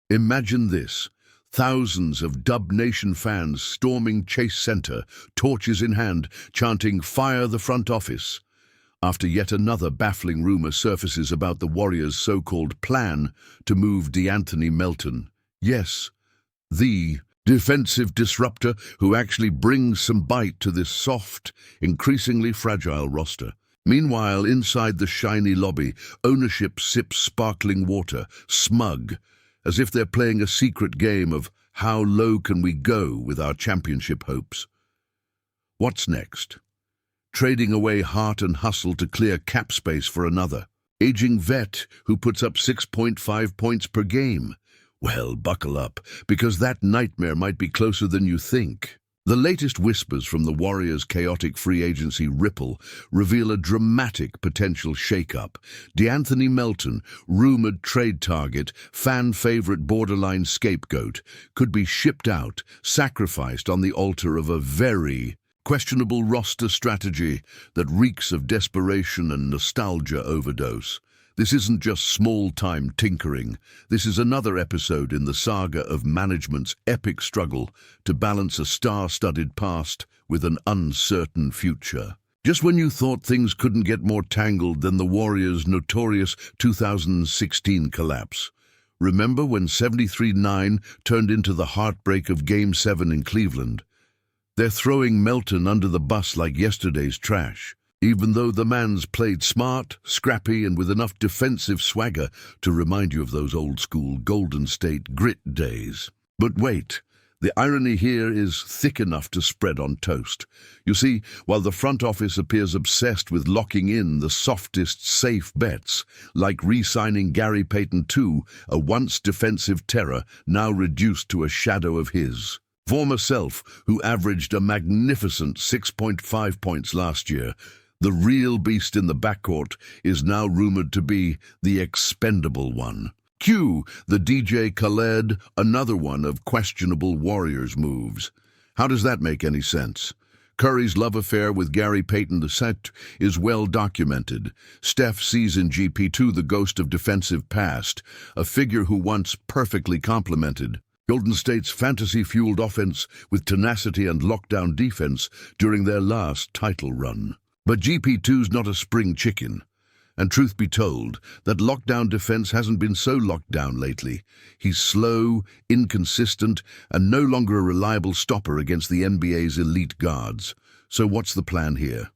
Imagine this. Thousands of Dub Nation fans storming Chase Center, torches in hand, chanting "Fire the front office," after yet another baffling rumor surfaces about the Warriors' so-called plan to move DeAnthony Melton. Yes, the defensive disruptor who actually brings some bite to this soft, increasingly fragile roster. Meanwhile, inside the shiny lobby, ownership sips sparkling water, smug, as if they're playing a secret game of how low can we go with our championship hopes. What's next? Trading away heart and hustle to clear cap space for another aging vet who puts up 6.5 points per game. Well, buckle up, because that nightmare might be closer than you think. The latest whispers from the Warriors' chaotic free agency ripple reveal a dramatic potential shake-up. DeAnthony Melton, rumored trade target, fan-favorite borderline scapegoat, could be shipped out, sacrificed on the altar of a very questionable roster strategy that reeks of desperation and nostalgia overdose. This isn't just small-time tinkering. This is another episode in the saga of management's epic struggle to balance a star-studded past with an uncertain future. Just when you thought things couldn't get more tangled than the Warriors' notorious 2016 collapse. Remember when 73-9 turned into the heartbreak of Game 7 in Cleveland? They're throwing Melton under the bus like yesterday's trash, even though the man's played smart, scrappy, and with enough defensive swagger to remind you of those old-school Golden State grit days. But wait, the irony here is thick enough to spread on toast. You see, while the front office appears obsessed with locking in the softest, safe bets, like re-signing Gary Payton II, a once defensive terror now reduced to a shadow of his former self, who averaged a magnificent 6.5 points last year, the real beast in the backcourt is now rumored to be the expendable one. Cue the DJ Khaled, another one of questionable Warriors moves. How does that make any sense? Curry's love affair with Gary Payton II is well documented. Steph sees in GP2 the ghost of defensive past, a figure who once perfectly complemented Golden State's fantasy-fueled offense with tenacity and lockdown defense during their last title run. But GP2's not a spring chicken. And truth be told, that lockdown defense hasn't been so locked down lately. He's slow, inconsistent, and no longer a reliable stopper against the NBA's elite guards. So what's the plan here?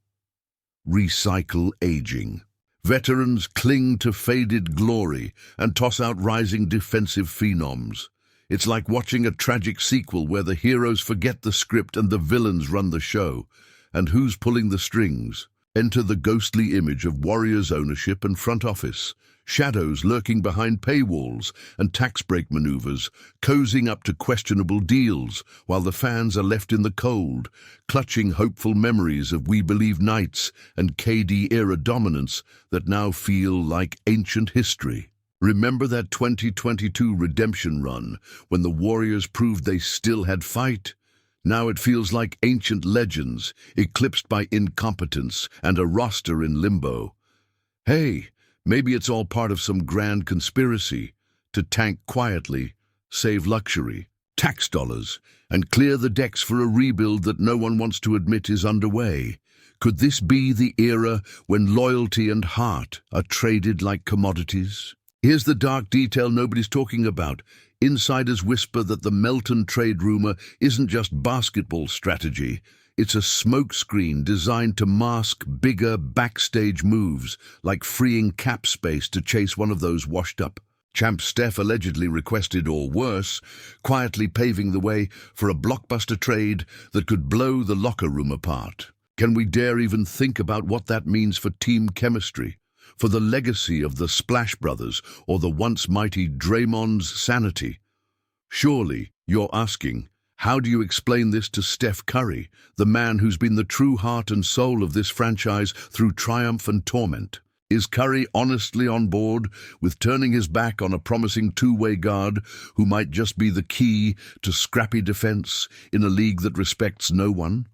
Recycle aging. Veterans cling to faded glory and toss out rising defensive phenoms. It's like watching a tragic sequel where the heroes forget the script and the villains run the show. And who's pulling the strings? Enter the ghostly image of Warriors ownership and front office. Shadows lurking behind paywalls and tax break maneuvers, cozying up to questionable deals, while the fans are left in the cold, clutching hopeful memories of We Believe nights and KD-era dominance that now feel like ancient history. Remember that 2022 redemption run when the Warriors proved they still had fight? Now it feels like ancient legends, eclipsed by incompetence and a roster in limbo. Hey, maybe it's all part of some grand conspiracy to tank quietly, save luxury, tax dollars, and clear the decks for a rebuild that no one wants to admit is underway. Could this be the era when loyalty and heart are traded like commodities? Here's the dark detail nobody's talking about. Insiders whisper that the Melton trade rumor isn't just basketball strategy. It's a smokescreen designed to mask bigger backstage moves, like freeing cap space to chase one of those washed-up champ Steph allegedly requested, or worse, quietly paving the way for a blockbuster trade that could blow the locker room apart. Can we dare even think about what that means for team chemistry? For the legacy of the Splash Brothers or the once mighty Draymond's sanity? Surely, you're asking, how do you explain this to Steph Curry, the man who's been the true heart and soul of this franchise through triumph and torment? Is Curry honestly on board with turning his back on a promising two-way guard who might just be the key to scrappy defense in a league that respects no one?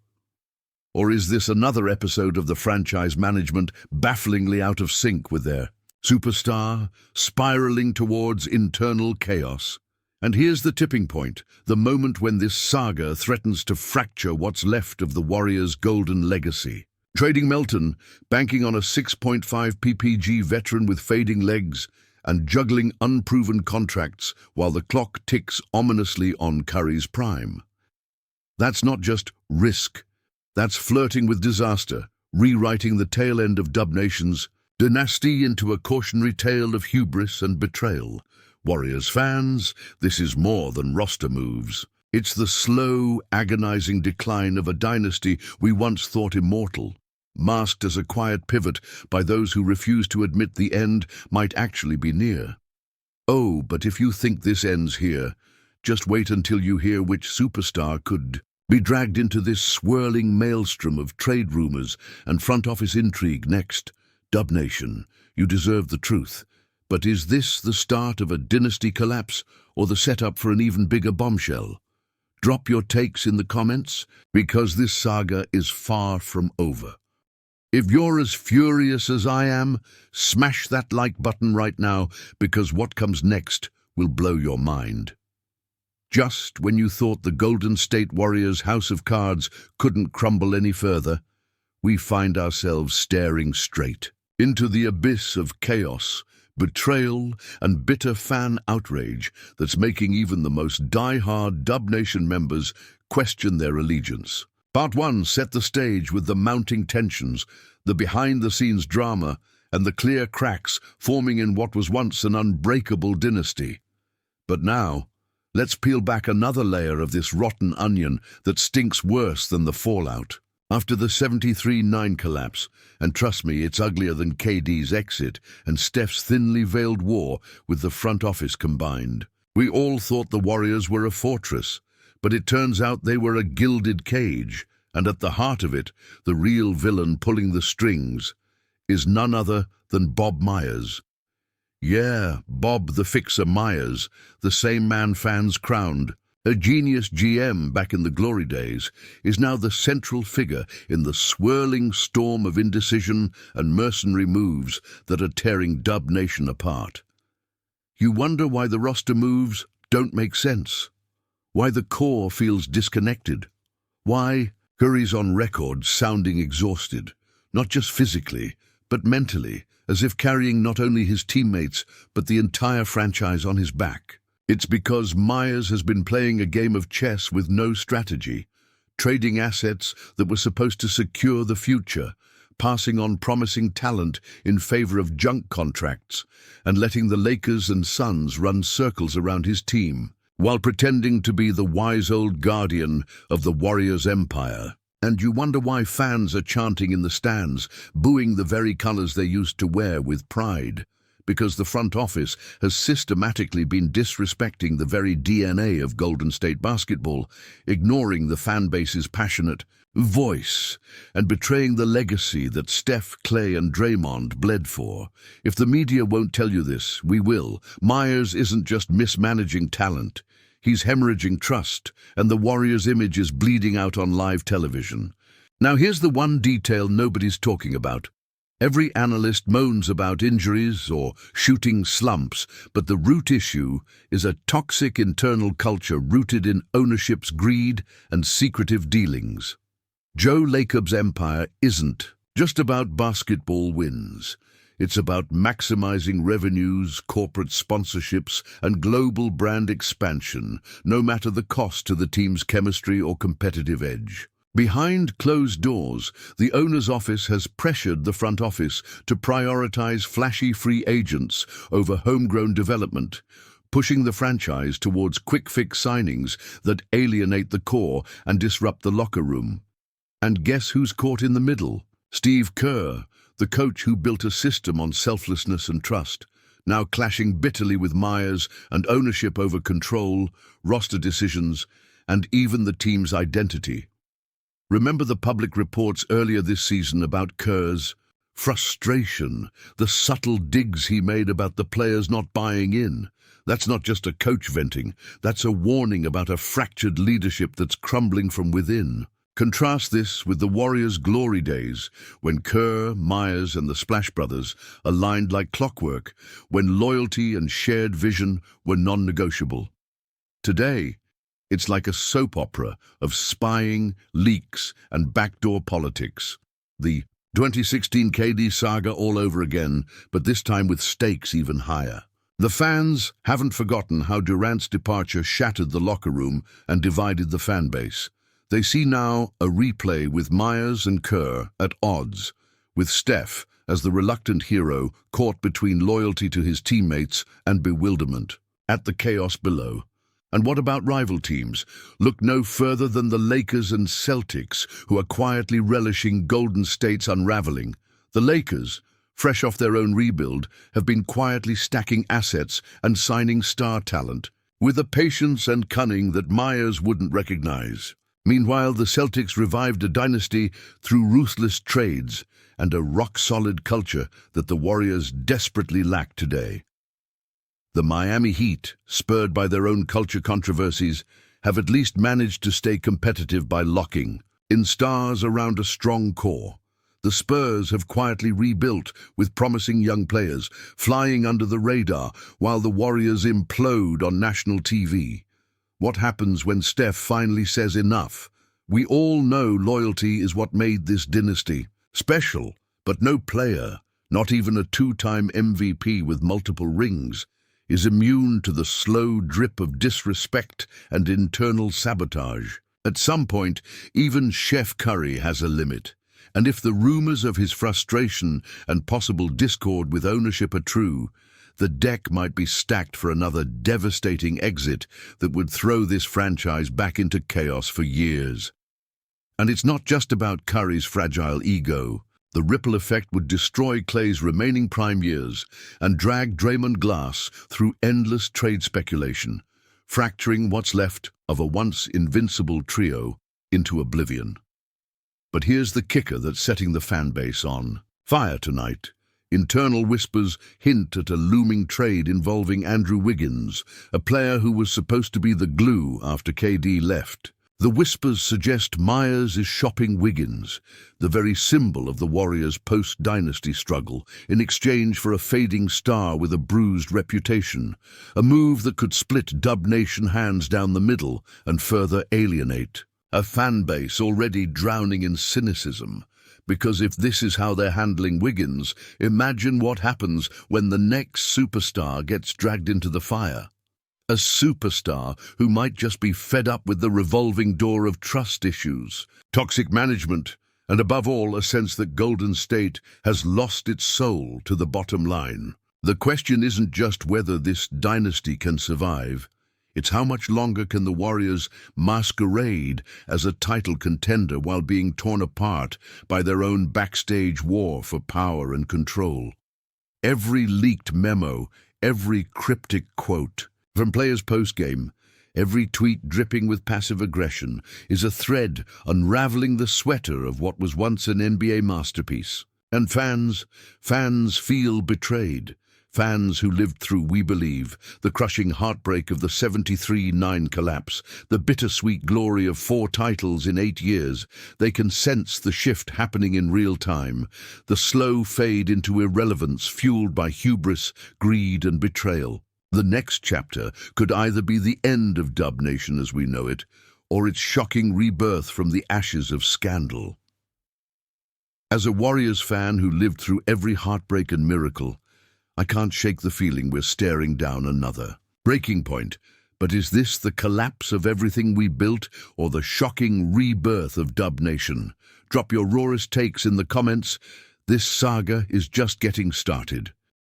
Or is this another episode of the franchise management bafflingly out of sync with their superstar, spiraling towards internal chaos? And here's the tipping point, the moment when this saga threatens to fracture what's left of the Warriors' golden legacy. Trading Melton, banking on a 6.5 ppg veteran with fading legs, and juggling unproven contracts while the clock ticks ominously on Curry's prime. That's not just risk, that's flirting with disaster, rewriting the tail end of Dub Nation's dynasty into a cautionary tale of hubris and betrayal. Warriors fans, this is more than roster moves. It's the slow, agonizing decline of a dynasty we once thought immortal, masked as a quiet pivot by those who refuse to admit the end might actually be near. Oh, but if you think this ends here, just wait until you hear which superstar could be dragged into this swirling maelstrom of trade rumors and front office intrigue next. Dub Nation, you deserve the truth. But is this the start of a dynasty collapse or the setup for an even bigger bombshell? Drop your takes in the comments, because this saga is far from over. If you're as furious as I am, smash that like button right now, because what comes next will blow your mind. Just when you thought the Golden State Warriors' house of cards couldn't crumble any further, we find ourselves staring straight into the abyss of chaos, betrayal, and bitter fan outrage that's making even the most die-hard Dub Nation members question their allegiance. Part 1 set the stage with the mounting tensions, the behind-the-scenes drama, and the clear cracks forming in what was once an unbreakable dynasty. But now, let's peel back another layer of this rotten onion that stinks worse than the fallout. After the 73-9 collapse, and trust me, it's uglier than KD's exit and Steph's thinly veiled war with the front office combined, we all thought the Warriors were a fortress, but it turns out they were a gilded cage, and at the heart of it, the real villain pulling the strings is none other than Bob Myers. Yeah, Bob the Fixer Myers, the same man fans crowned, a genius GM back in the glory days, is now the central figure in the swirling storm of indecision and mercenary moves that are tearing Dub Nation apart. You wonder why the roster moves don't make sense, why the core feels disconnected, why Curry's on record sounding exhausted, not just physically, but mentally, as if carrying not only his teammates, but the entire franchise on his back. It's because Myers has been playing a game of chess with no strategy, trading assets that were supposed to secure the future, passing on promising talent in favor of junk contracts, and letting the Lakers and Suns run circles around his team, while pretending to be the wise old guardian of the Warriors' empire. And you wonder why fans are chanting in the stands, booing the very colors they used to wear with pride. Because the front office has systematically been disrespecting the very DNA of Golden State basketball, ignoring the fan base's passionate voice, and betraying the legacy that Steph, Clay, and Draymond bled for. If the media won't tell you this, we will. Myers isn't just mismanaging talent. He's hemorrhaging trust, and the Warriors' image is bleeding out on live television. Now here's the one detail nobody's talking about. Every analyst moans about injuries or shooting slumps, but the root issue is a toxic internal culture rooted in ownership's greed and secretive dealings. Joe Lacob's empire isn't just about basketball wins. It's about maximizing revenues, corporate sponsorships, and global brand expansion, no matter the cost to the team's chemistry or competitive edge. Behind closed doors, the owner's office has pressured the front office to prioritize flashy free agents over homegrown development, pushing the franchise towards quick-fix signings that alienate the core and disrupt the locker room. And guess who's caught in the middle? Steve Kerr, the coach who built a system on selflessness and trust, now clashing bitterly with Myers and ownership over control, roster decisions, and even the team's identity. Remember the public reports earlier this season about Kerr's frustration, the subtle digs he made about the players not buying in? That's not just a coach venting, that's a warning about a fractured leadership that's crumbling from within. Contrast this with the Warriors' glory days, when Kerr, Myers, and the Splash Brothers aligned like clockwork, when loyalty and shared vision were non-negotiable. Today, it's like a soap opera of spying, leaks, and backdoor politics. The 2016 KD saga all over again, but this time with stakes even higher. The fans haven't forgotten how Durant's departure shattered the locker room and divided the fan base. They see now a replay with Myers and Kerr at odds, with Steph as the reluctant hero caught between loyalty to his teammates and bewilderment at the chaos below. And what about rival teams? Look no further than the Lakers and Celtics, who are quietly relishing Golden State's unraveling. The Lakers, fresh off their own rebuild, have been quietly stacking assets and signing star talent, with a patience and cunning that Myers wouldn't recognize. Meanwhile, the Celtics revived a dynasty through ruthless trades and a rock-solid culture that the Warriors desperately lack today. The Miami Heat, spurred by their own culture controversies, have at least managed to stay competitive by locking in stars around a strong core. The Spurs have quietly rebuilt with promising young players, flying under the radar while the Warriors implode on national TV. What happens when Steph finally says enough? We all know loyalty is what made this dynasty special, but no player, not even a two-time MVP with multiple rings, is immune to the slow drip of disrespect and internal sabotage. At some point, even Chef Curry has a limit. And if the rumors of his frustration and possible discord with ownership are true, the deck might be stacked for another devastating exit that would throw this franchise back into chaos for years. And it's not just about Curry's fragile ego. The ripple effect would destroy Clay's remaining prime years and drag Draymond Glass through endless trade speculation, fracturing what's left of a once invincible trio into oblivion. But here's the kicker that's setting the fan base on fire tonight. Internal whispers hint at a looming trade involving Andrew Wiggins, a player who was supposed to be the glue after KD left. The whispers suggest Myers is shopping Wiggins, the very symbol of the Warriors' post-dynasty struggle, in exchange for a fading star with a bruised reputation, a move that could split Dub Nation hands down the middle and further alienate a fan base already drowning in cynicism. Because if this is how they're handling Wiggins, imagine what happens when the next superstar gets dragged into the fire. A superstar who might just be fed up with the revolving door of trust issues, toxic management, and above all, a sense that Golden State has lost its soul to the bottom line. The question isn't just whether this dynasty can survive. It's how much longer can the Warriors masquerade as a title contender while being torn apart by their own backstage war for power and control. Every leaked memo, every cryptic quote from players post-game, every tweet dripping with passive aggression, is a thread unraveling the sweater of what was once an NBA masterpiece. And fans feel betrayed. Fans who lived through, we believe, the crushing heartbreak of the 73-9 collapse, the bittersweet glory of 4 titles in 8 years. They can sense the shift happening in real time, the slow fade into irrelevance fueled by hubris, greed, and betrayal. The next chapter could either be the end of Dub Nation as we know it, or its shocking rebirth from the ashes of scandal. As a Warriors fan who lived through every heartbreak and miracle, I can't shake the feeling we're staring down another breaking point. But is this the collapse of everything we built, or the shocking rebirth of Dub Nation? Drop your rawest takes in the comments. This saga is just getting started.